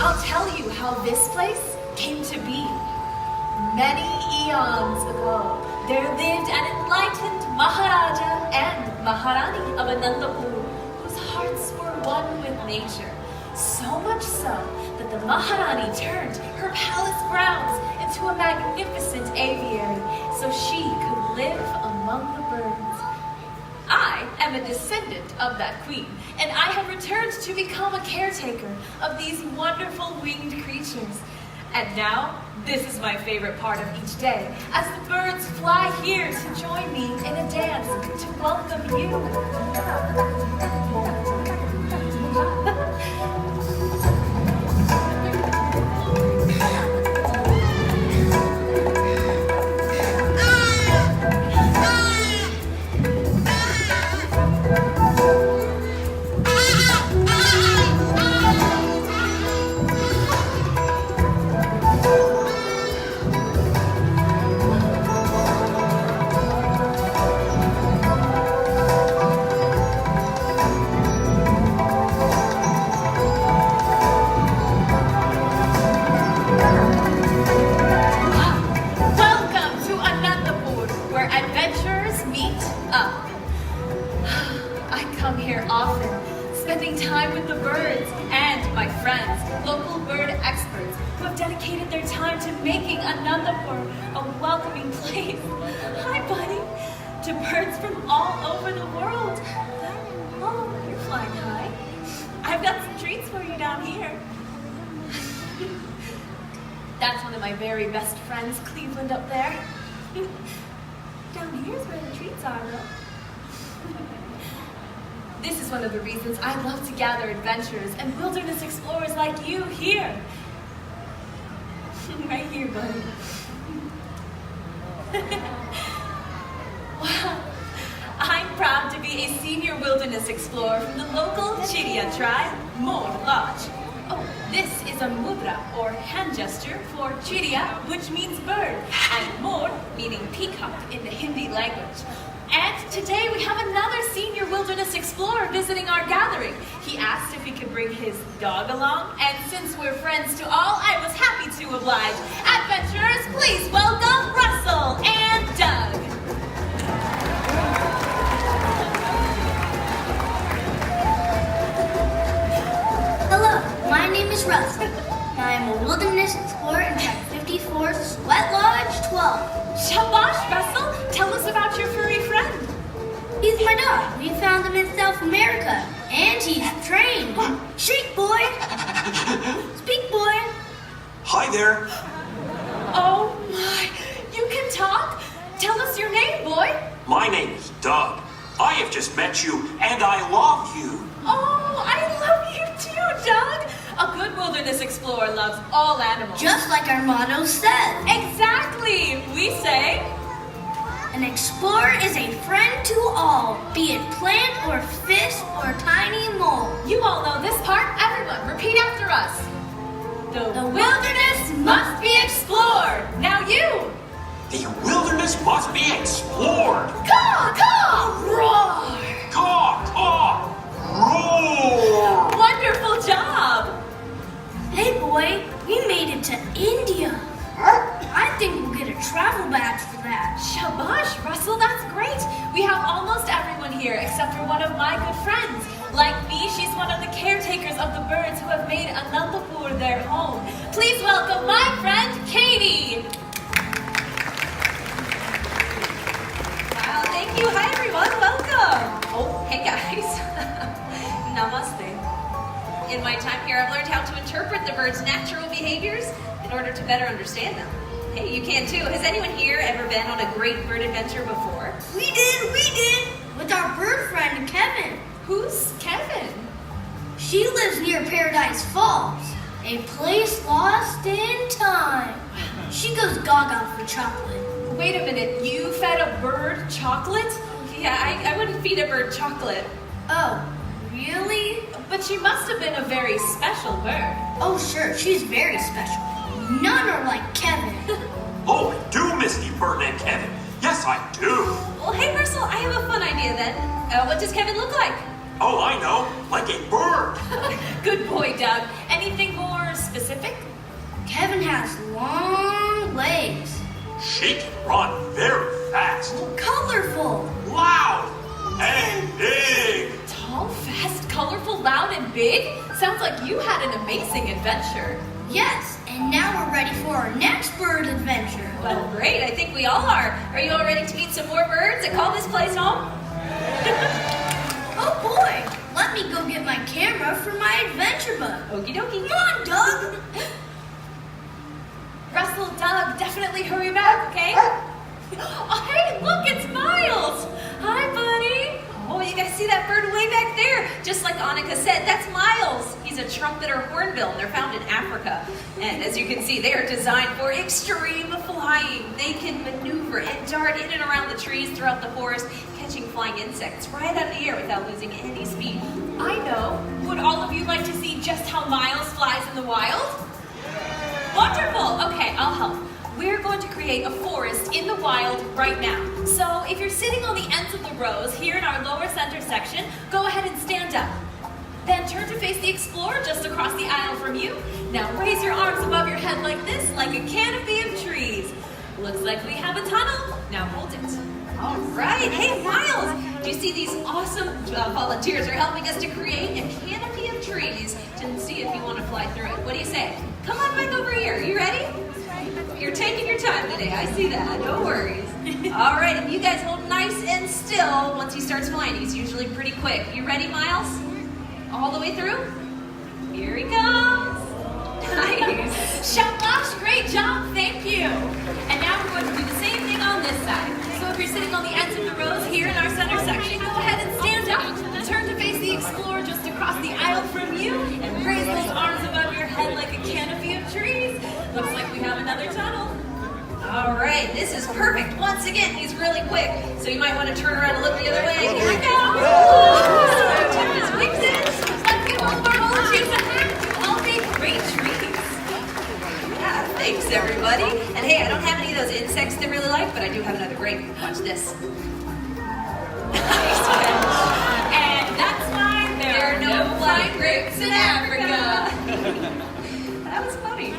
I'll tell you how this place came to be. Many eons ago, there lived an enlightened Maharaja and Maharani of Anandapur, whose hearts were one with nature. So much so that the Maharani turned her palace grounds into a magnificent aviary so she could live among the birds. I am a descendant of that queen, and I have returned to become a caretaker of these wonderful winged creatures. And now, this is my favorite part of each day, as the birds fly here to join me in a dance to welcome you. Up there. Down here's where the treats are, though. This is one of the reasons I love to gather adventurers and wilderness explorers like you here. Right here, buddy. Wow. I'm proud to be a senior wilderness explorer from the local Chiria tribe, More Lodge. Oh, this is a mudra, or hand gesture, for Chiria, which means bird, and Mor, meaning peacock in the Hindi language. And today we have another senior wilderness explorer visiting our gathering. He asked if he could bring his dog along, and since we're friends to all, I was happy to oblige. Adventurers, please welcome Russell and Doug. My name is Russ. I am a wilderness explorer in Track 54, Sweat Lodge 12. Shabash, Russell! Tell us about your furry friend. He's my dog. We found him in South America. And he's trained. Shriek, boy! Speak, boy! Hi there. Oh my, you can talk? Tell us your name, boy. My name is Doug. I have just met you, and I love you. Oh, I love you too, Doug. A good wilderness explorer loves all animals. Just like our motto says. Exactly. We say, an explorer is a friend to all, be it plant or fish or tiny mole. You all know this part. Everyone, repeat after us. The wilderness must be explored. Now you. The wilderness must be explored. Caw, caw, roar. Caw, caw, roar. Wonderful job. Hey, boy, we made it to India. I think we'll get a travel badge for that. Shabash, Russell, that's great. We have almost everyone here except for one of my good friends. Like me, she's one of the caretakers of the birds who have made Anandapur their home. Please welcome my friend, Katie. Wow, thank you. Hi, everyone. Welcome. Oh, hey, guys. Namaste. In my time here, I've learned how to interpret the birds' natural behaviors in order to better understand them. Hey, you can too. Has anyone here ever been on a great bird adventure before? We did. With our bird friend, Kevin. Who's Kevin? She lives near Paradise Falls, a place lost in time. She goes gaga for chocolate. Wait a minute, you fed a bird chocolate? Yeah, I wouldn't feed a bird chocolate. Oh, really? But she must have been a very special bird. Oh, sure, she's very special. None are like Kevin. Oh, I do miss the bird named Kevin. Yes, I do. Well, hey, Russell, I have a fun idea then. What does Kevin look like? Oh, I know. Like a bird. Good boy, Doug. Anything more special specific? Kevin has long legs. She can run very fast, Colorful. loud, and big. Tall, fast, colorful, loud, and big? Sounds like you had an amazing adventure. Yes, and now we're ready for our next bird adventure. Well, great. I think we all are. Are you all ready to meet some more birds and call this place home? Oh boy, let me go get my camera for my adventure book. Okie dokie. Come on, Doug. Russell, Doug, definitely hurry back, okay? Oh, hey, look, it's Miles. Hi, buddy. Oh, you guys see that bird way back there? Just like Onika said, that's Miles. He's a Trumpeter Hornbill, and they're found in Africa. And as you can see, they are designed for extreme flying. They can maneuver and dart in and around the trees throughout the forest, catching flying insects right out of the air without losing any speed. I know. Would all of you like to see just how Miles flies in the wild? Wonderful. Okay, I'll help. We're going to create a forest in the wild right now. So if you're sitting on the ends of the rows here in our lower center section, go ahead and stand up. Then turn to face the explorer just across the aisle from you. Now raise your arms above your head like this, like a canopy of trees. Looks like we have a tunnel. Now hold it. All right. Hey, Miles, do you see these awesome volunteers are helping us to create a canopy of trees to see if you want to fly through it? What do you say? Come on back over here. You ready? You're taking your time today. I see that. No worries. All right. If you guys hold nice and still, once he starts flying, he's usually pretty quick. You ready, Miles? All the way through? Here he comes. Nice. Shabash, great job, thank you. And now we're going to do the same thing on this side. So if you're sitting on the ends of the rows here in our center section, go ahead and stand up. Turn to face the explorer just across the aisle from you and raise those arms above your head like a canopy of trees. Looks like we have another tunnel. All right. This is perfect. Once again, he's really quick. So you might want to turn around and look the other way. Here we go. Turn his wings in. Let's give all of our volunteers a hand. You all make great trees. Yeah, thanks everybody. And hey, I don't have any of those insects they really like, but I do have another grape. Watch this. Nice catch. And that's why there are no flying grapes in Africa. That was funny.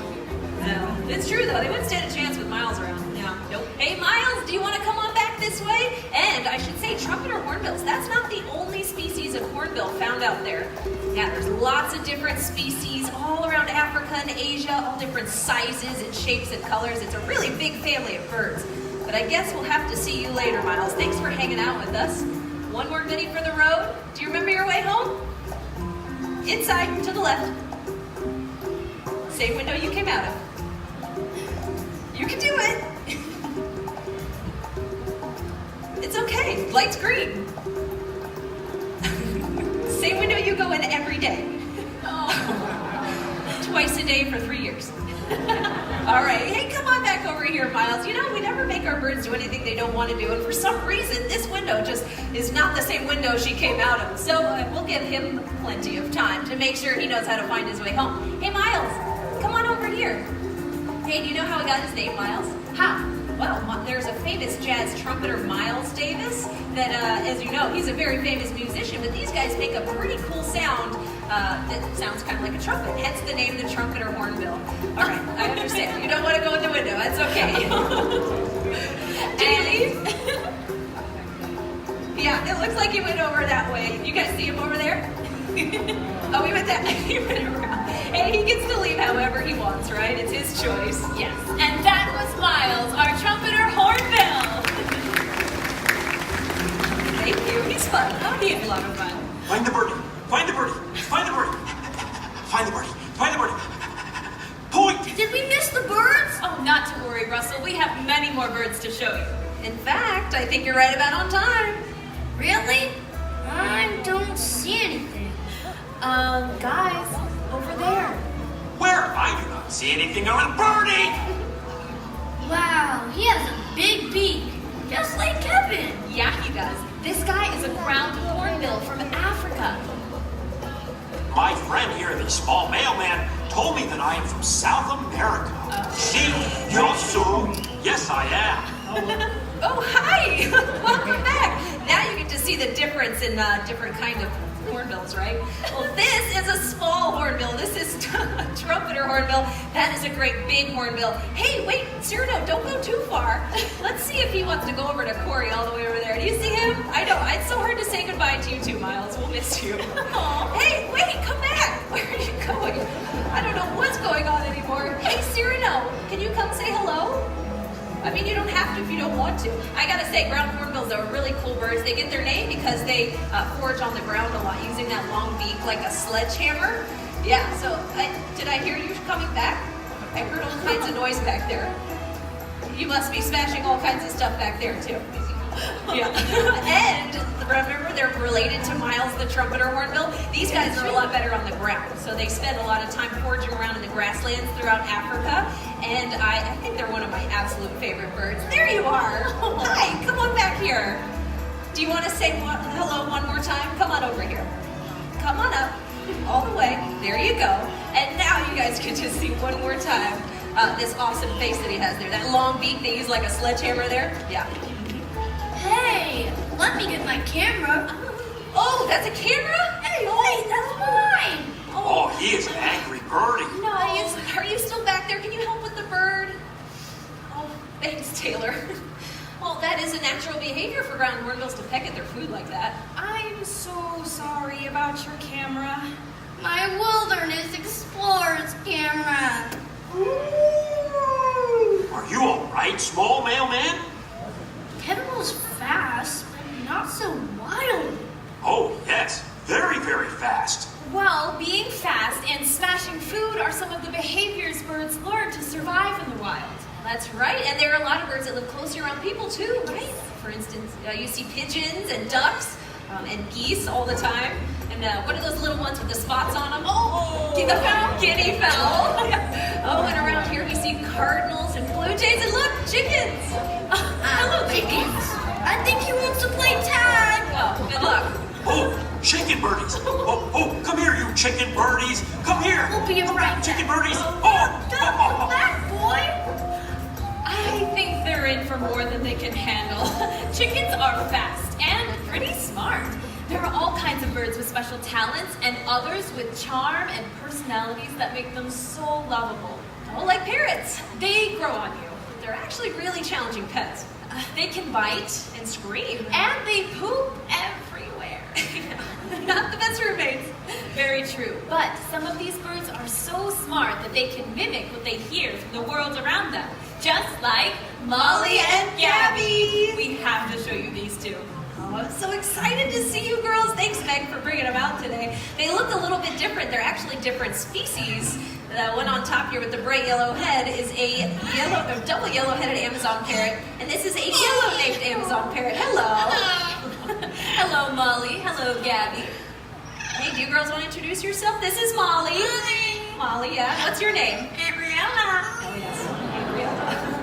No, it's true though. They wouldn't stand a chance with Miles around. Yeah. Nope. Hey, Miles, do you want to come on back this way? And I should say, Trumpeter Hornbills, that's not the only species of hornbill found out there. Yeah, there's lots of different species all around Africa and Asia, all different sizes and shapes and colors. It's a really big family of birds. But I guess we'll have to see you later, Miles. Thanks for hanging out with us. One more minute for the road. Do you remember your way home? Inside, to the left. Same window you came out of. You can do it. It's okay. Light's green. Same window you go in every day. Twice a day for 3 years. All right. Hey, come on back over here, Miles. You know, we never make our birds do anything they don't want to do. And for some reason, this window just is not the same window she came out of. So we'll give him plenty of time to make sure he knows how to find his way home. Hey, Miles, come on over here. Hey, do you know how he got his name, Miles? How? Well, there's a famous jazz trumpeter, Miles Davis, that, as you know, he's a very famous musician, but these guys make a pretty cool sound that sounds kind of like a trumpet, hence the name the Trumpeter Hornbill. All right, I understand. You don't want to go in the window. That's okay. Did he leave? Yeah, it looks like he went over that way. You guys see him over there? Oh, he went that way. He went around. And he gets to leave however he wants, right? It's his choice. Yes. And that was Miles, our Trumpeter Hornbill. Thank you. He's fun. Oh, he has a lot of fun. Find the birdie. Find the birdie. Find the birdie. Find the birdie. Find the birdie. Point. Did we miss the birds? Oh, not to worry, Russell. We have many more birds to show you. In fact, I think you're right about on time. Really? I don't see anything. Guys, over there. Where? I do not see anything over the birdie. Wow, he has a big beak, just like Kevin. Yeah, he does. This guy is a ground hornbill from Africa. My friend here, the small mailman, told me that I am from South America. See, Yosu. Yes, I am. Oh, hi! Welcome back. Now you get to see the difference in different kind of hornbills, right? Well, this is a small hornbill. This is Trumpeter Hornbill. That is a great big hornbill. Hey, wait, Cyrano, don't go too far. Let's see if he wants to go over to Corey all the way over there. Do you see him? I know, it's so hard to say goodbye to you too, Miles. We'll miss you. Hey, wait, come back. Where are you going? I don't know what's going on anymore. Hey, Cyrano, can you come say hello? I mean, you don't have to if you don't want to. I gotta say, ground hornbills are really cool birds. They get their name because they forage on the ground a lot using that long beak like a sledgehammer. Yeah, so did I hear you coming back? I heard all kinds of noise back there. You must be smashing all kinds of stuff back there too. Yeah. And remember, they're related to Miles the Trumpeter Hornbill. These guys are a lot better on the ground, so they spend a lot of time foraging around in the grasslands throughout Africa. And I think they're one of my absolute favorite birds. There you are. Hi, come on back here. Do you want to say hello one more time? Come on over here. Come on up, all the way. There you go. And now you guys can just see one more time this awesome face that he has there. That long beak they use like a sledgehammer there. Yeah. Hey, let me get my camera. Oh, that's a camera? Hey, wait, that's mine. Oh, he is an angry birdie. Nice. Are you still back there? Can you help with the bird? Oh, thanks, Taylor. Well, that is a natural behavior for ground hornbills to peck at their food like that. I'm so sorry about your camera. My Wilderness Explorer's camera. Are you all right, small mailman? Kevin was fast, but not so wild. Oh, yes. Very, very fast. Well, being fast and smashing food are some of the behaviors birds learn to survive in the wild. That's right, and there are a lot of birds that live closely around people too, right? For instance, you see pigeons and ducks and geese all the time. And what are those little ones with the spots on them? Oh, guinea fowl. Guinea fowl. Oh, and around here we see cardinals and blue jays, and look, chickens. Hello, chickens. I think he wants to play tag. Oh, good luck. Oh, chicken birdies. Oh, come here, you chicken birdies. Come here. We'll be right Chicken back. birdies. Come back, boy. I think they're in for more than they can handle. Chickens are fast and pretty smart. There are all kinds of birds with special talents and others with charm and personalities that make them so lovable. Oh, like parrots. They grow on you. They're actually really challenging pets. They can bite And scream. and they poop everywhere. Not the best roommates. Very true. But some of these birds are so smart that they can mimic what they hear from the world around them. Just like Molly and Gabby. We have to show you these two. Oh, I'm so excited to see you girls. Thanks, Meg, for bringing them out today. They look a little bit different. They're actually different species. The one on top here with the bright yellow head is a double yellow-headed Amazon parrot, and this is a yellow-naped Amazon parrot. Hello. Hello, Molly. Hello, Gabby. Hey, do you girls want to introduce yourself? This is Molly. Hi. Molly, yeah. What's your name? Gabriella. Oh, yes. Gabriella.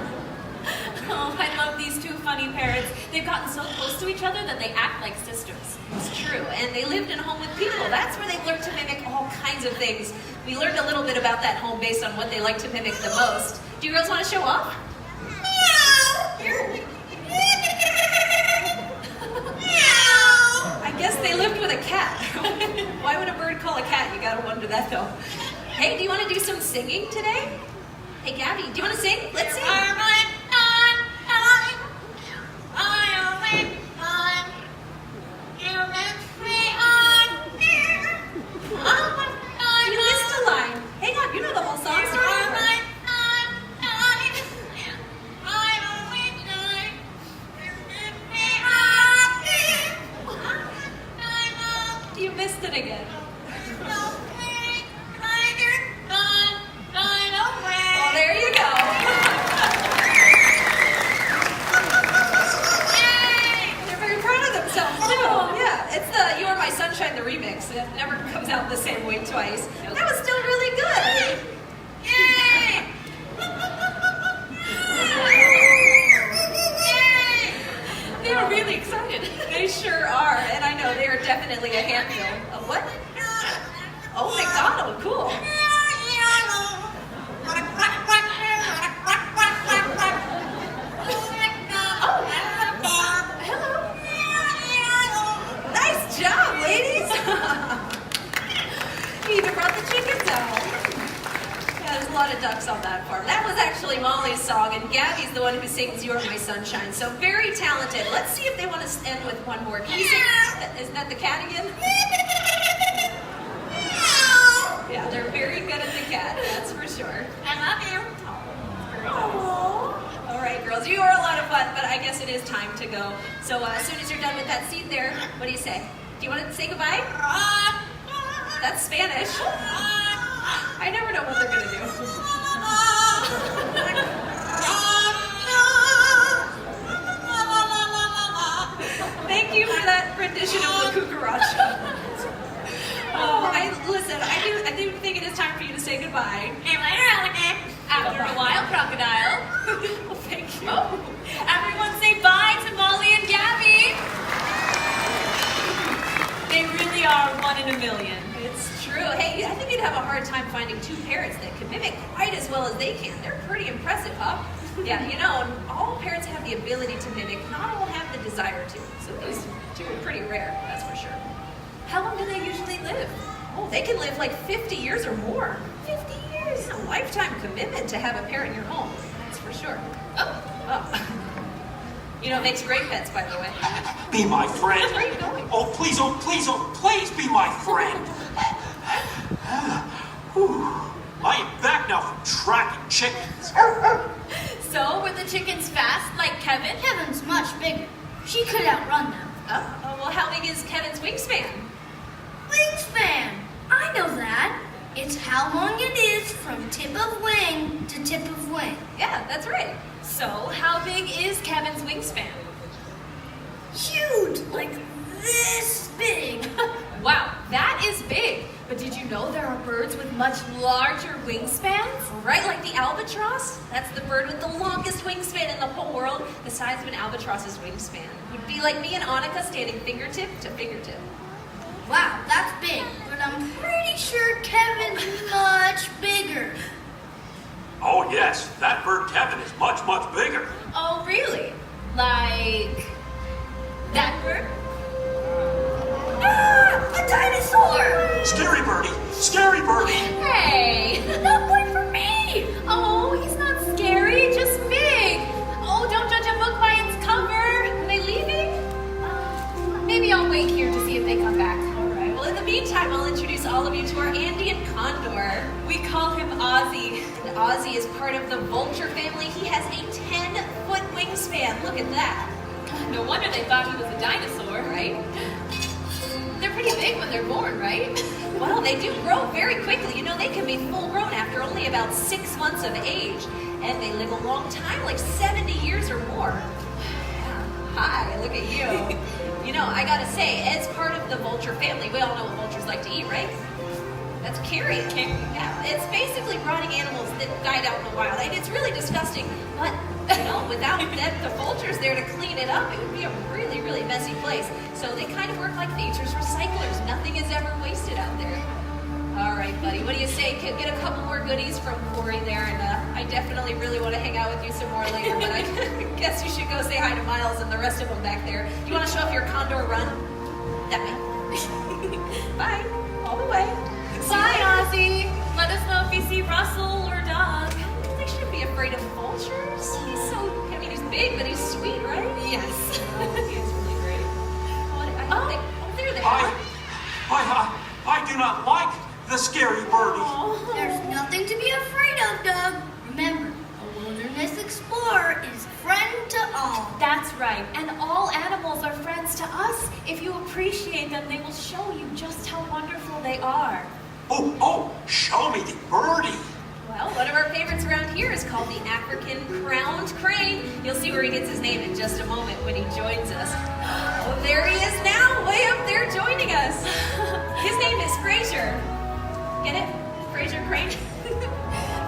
Oh, I love these two funny parrots. They've gotten so close to each other that they act like sisters. It's true, and they lived in a home with people. That's where they learned to mimic all kinds of things. We learned a little bit about that home based on what they like to mimic the most. Do you girls want to show off? I guess they lived with a cat. Why would a bird call a cat? You gotta wonder that though. Hey, do you want to do some singing today? Hey, Gabby, do you want to sing? Let's sing. You missed a line. Hang on, you know the whole song. Start over. You missed it again. Well, there you go. They're very proud of themselves too. Yeah, it's the "You Are My Sunshine" the remix. It never comes out the same way twice. That was still really good. They are really excited. They sure are, and I know they are definitely a handful. A what? Oh, McDonald, cool. ducks on that farm. That was actually Molly's song, and Gabby's the one who sings You're My Sunshine. So very talented. Let's see if they want to end with one more. Can you sing? Isn't that the cat again? Yeah, they're very good at the cat, that's for sure. I love you. Aww. All right, girls, you are a lot of fun, but I guess it is time to go. So as soon as you're done with that seed there, what do you say? Do you want to say goodbye? That's Spanish. I never know what they're going to do. Thank you for that rendition of the cucaracha. Oh, I do think it is time for you to say goodbye. Hey, later, Onika. After a while, crocodile. Well, thank you. Oh, everyone say bye to Molly and Gabby. They really are one in a million. It's true. Hey, I think you'd have a hard time finding two parrots that could mimic quite as well as they can. They're pretty impressive, huh? Yeah, you know, all parrots have the ability to mimic, not all have the desire to. So these two are pretty rare, that's for sure. How long do they usually live? Oh, they can live like 50 years or more. 50 years. It's a lifetime commitment to have a parrot in your home, that's for sure. Oh. You know, it makes great pets, by the way. Be my friend. Where are you going? Oh, please, please be my friend. I am back now from tracking chickens. So, were the chickens fast like Kevin? Kevin's much bigger. She could outrun them. Oh, well, how big is Kevin's wingspan? Wingspan! I know that. It's how long it is from tip of wing to tip of wing. Yeah, that's right. So, how big is Kevin's wingspan? Huge! Like this big. Wow, that is big. But did you know there are birds with much larger wingspans? Right, like the albatross? That's the bird with the longest wingspan in the whole world. The size of an albatross's wingspan would be like me and Onika standing fingertip to fingertip. Wow, that's big. But I'm pretty sure Kevin's much bigger. Oh, yes, that bird Kevin is much, much bigger. Oh, really? Like that bird? Ah! A dinosaur! Scary birdie, scary birdie. Hey! Not one for me! Oh, he's not scary, just big. Oh, don't judge a book by its cover. Are they leaving? Maybe I'll wait here to see if they come back. All right, well, in the meantime, I'll introduce all of you to our Andean condor. We call him Ozzy. And Ozzy is part of the vulture family. He has a 10-foot wingspan. Look at that. No wonder they thought he was a dinosaur, right? They're pretty big when they're born, right? Well, they do grow very quickly. You know, they can be full grown after only about 6 months of age. And they live a long time, like 70 years or more. Hi, look at you. You know, I gotta say, as part of the vulture family, we all know what vultures like to eat, right? That's carrion. Yeah, it's basically rotting animals that died out in the wild. And it's really disgusting. But, you know, without the vultures there to clean it up, it would be a really, really messy place. So they kind of work like nature's recyclers. Nothing is ever wasted out there. All right, buddy, what do you say? Get a couple more goodies from Corey there, and I definitely really want to hang out with you some more later, but I guess you should go say hi to Miles and the rest of them back there. Do you want to show off your condor run? That way. Bye. All the way. Bye, Ozzy. Let us know if you see Russell or Doug. They shouldn't be afraid of vultures. He's big, but he's sweet, right? Yes. He is really great. There they are. I do not like the scary birdie. There's nothing to be afraid of, Doug. Remember, a wilderness explorer is friend to all. That's right. And all animals are friends to us. If you appreciate them, they will show you just how wonderful they are. Oh, show me the birdie. Well, one of our favorites around here is called the African crowned crane. You'll see where he gets his name in just a moment when he joins us. Oh, there he is now, way up there joining us. His name is Fraser. Get it? Fraser Crane?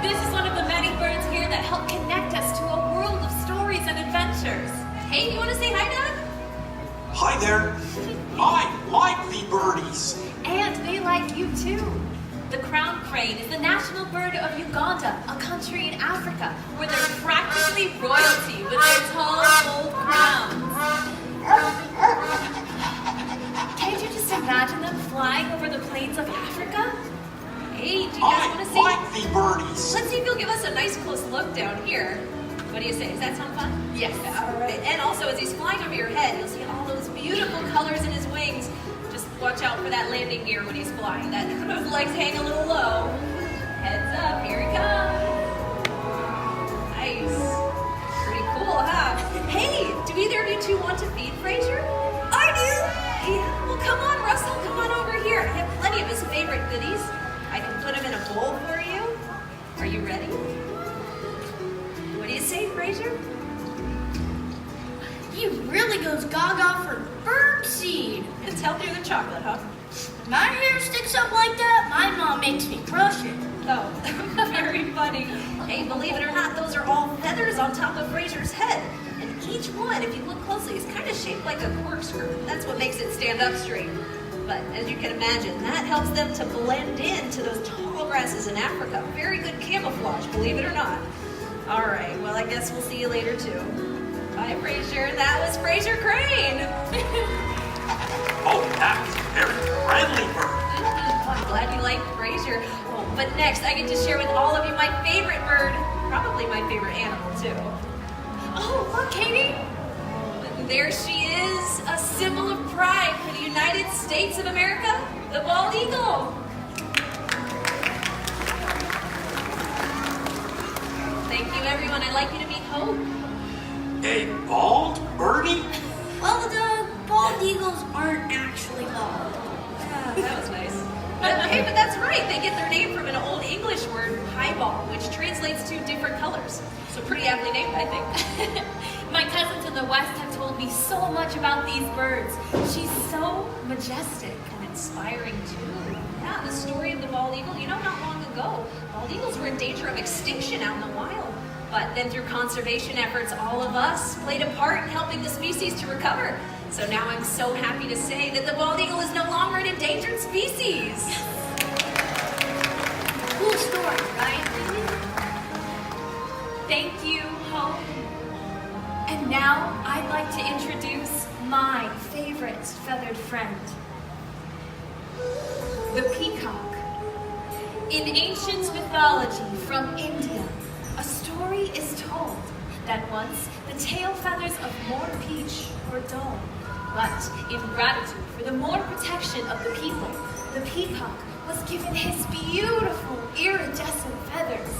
This is one of the many birds here that help connect us to a world of stories and adventures. Hey, do you want to say hi, Doug? Hi there. I like the birdies. And they like you too. The crown crane is the national bird of Uganda, a country in Africa, where they're practically royalty with their tall gold crowns. Can't you just imagine them flying over the plains of Africa? Hey, do you guys want to see? I like happy birdies. Let's see if you'll give us a nice close look down here. What do you say? Does that sound fun? Yes. All right. And also, as he's flying over your head, you'll see all those beautiful colors in his wings. Just watch out for that landing gear when he's flying. Those legs hang a little low. Heads up, here he comes. Nice. Pretty cool, huh? Hey, do either of you two want to feed Fraser? I do. Yeah. Well, come on, Russell. Come on over here. I have plenty of his favorite goodies. I can put them in a bowl for you. Are you ready? What do you say, Fraser? He really goes gaga for bird seed. You can tell through the chocolate, huh? When my hair sticks up like that, my mom makes me crush it. Oh, very funny. Hey, believe it or not, those are all feathers on top of Fraser's head. And each one, if you look closely, is kind of shaped like a corkscrew. That's what makes it stand up straight. But as you can imagine, that helps them to blend into those tall grasses in Africa. Very good camouflage, believe it or not. All right, well, I guess we'll see you later, too. Bye, Fraser. That was Fraser Crane. Oh, that was a very friendly bird. I'm glad you liked Fraser. Oh, but next, I get to share with all of you my favorite bird. Probably my favorite animal, too. Oh, look, Katie. There she is, a symbol of pride for the United States of America, the bald eagle. Thank you, everyone. I'd like you to meet Hope. A bald birdie? Well, the bald eagles aren't actually bald. That was nice. Hey, but that's right. They get their name from an old English word, piebald, which translates to different colors. So pretty aptly named, I think. My cousins in the West have told me so much about these birds. She's so majestic. And inspiring, too. Yeah, the story of the bald eagle, you know, not long ago, bald eagles were in danger of extinction out in the wild. But then through conservation efforts, all of us played a part in helping the species to recover. So now I'm so happy to say that the bald eagle is no longer an endangered species. Cool story, right? Thank you, Hope. And now I'd like to introduce my favorite feathered friend, the peacock. In ancient mythology from India, a story is told that once the tail feathers of Moor Peach were dull, but in gratitude for the more protection of the people, the peacock was given his beautiful iridescent feathers.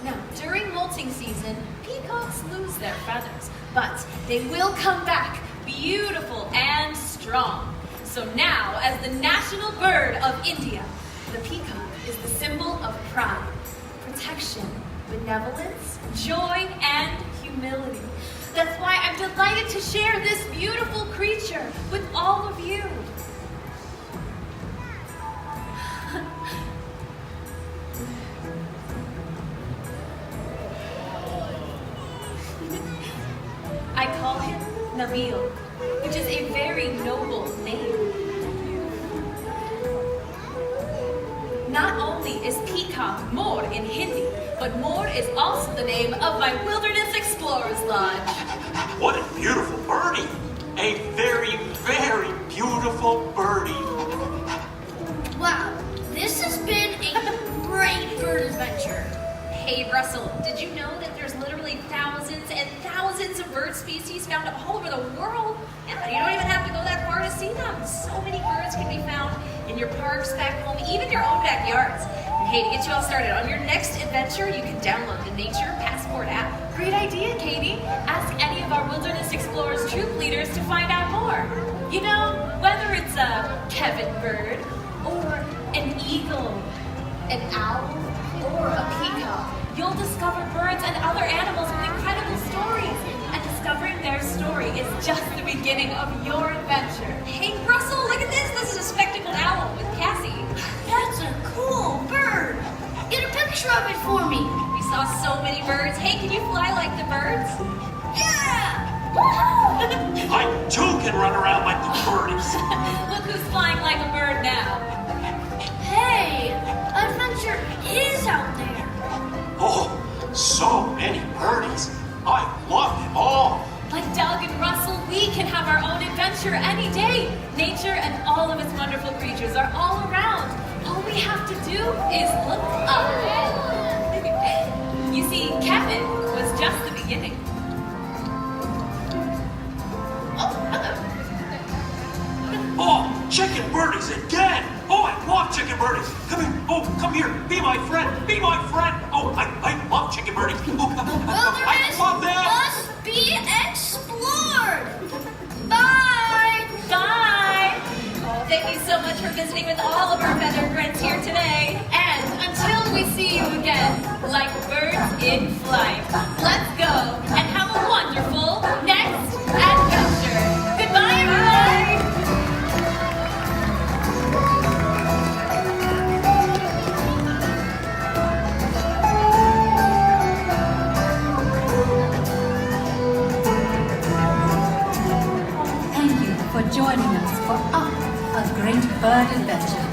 Now, during molting season, peacocks lose their feathers, but they will come back beautiful and strong. So now, as the national bird of India, the peacock is the symbol of pride, protection, benevolence, joy, and humility. That's why I'm delighted to share this beautiful creature with all of you. I call him Nabil, which is a very noble name. Not only is peacock Moor in Hindi, but Moor is also the name of my Wilderness Explorers Lodge. What a beautiful birdie. A very, very beautiful birdie. Wow, this has been a great bird adventure. Hey, Russell, did you know that there's literally thousands and thousands of bird species found all over the world? Yeah, you don't even have to go that far to see them. So many birds can be found in your parks, back home, even your own backyards. And hey, to get you all started on your next adventure, you can download the Nature Passport app. Great idea, Katie. Ask any of our Wilderness Explorers troop leaders to find out more. You know, whether it's a Kevin bird, or an eagle, an owl, or a peacock, you'll discover birds and other animals with incredible stories. And discovering their story is just the beginning of your adventure. Hey, Russell, look at this. This is a spectacled owl with Cassie. That's a cool bird. Get a picture of it for me. We saw so many birds. Hey, can you fly like the birds? Yeah! Woohoo! I too can run around like the birdies. Look who's flying like a bird now. Hey, adventure is out there. Oh, so many birdies. I love them all. Like Doug and Russell, we can have our own adventure any day. Nature and all of its wonderful creatures are all around. All we have to do is look up. birdies again. Oh, I love chicken birdies. Come here. Oh, come here. Be my friend. Be my friend. Oh, I love chicken birdies. Oh, I love them. Must be explored. Bye. Bye! Thank you so much for visiting with all of our feathered friends here today. And until we see you again, like birds in flight, let's go and have a wonderful next adventure. Goodbye, everyone! Thank you for joining us for a great bird adventure.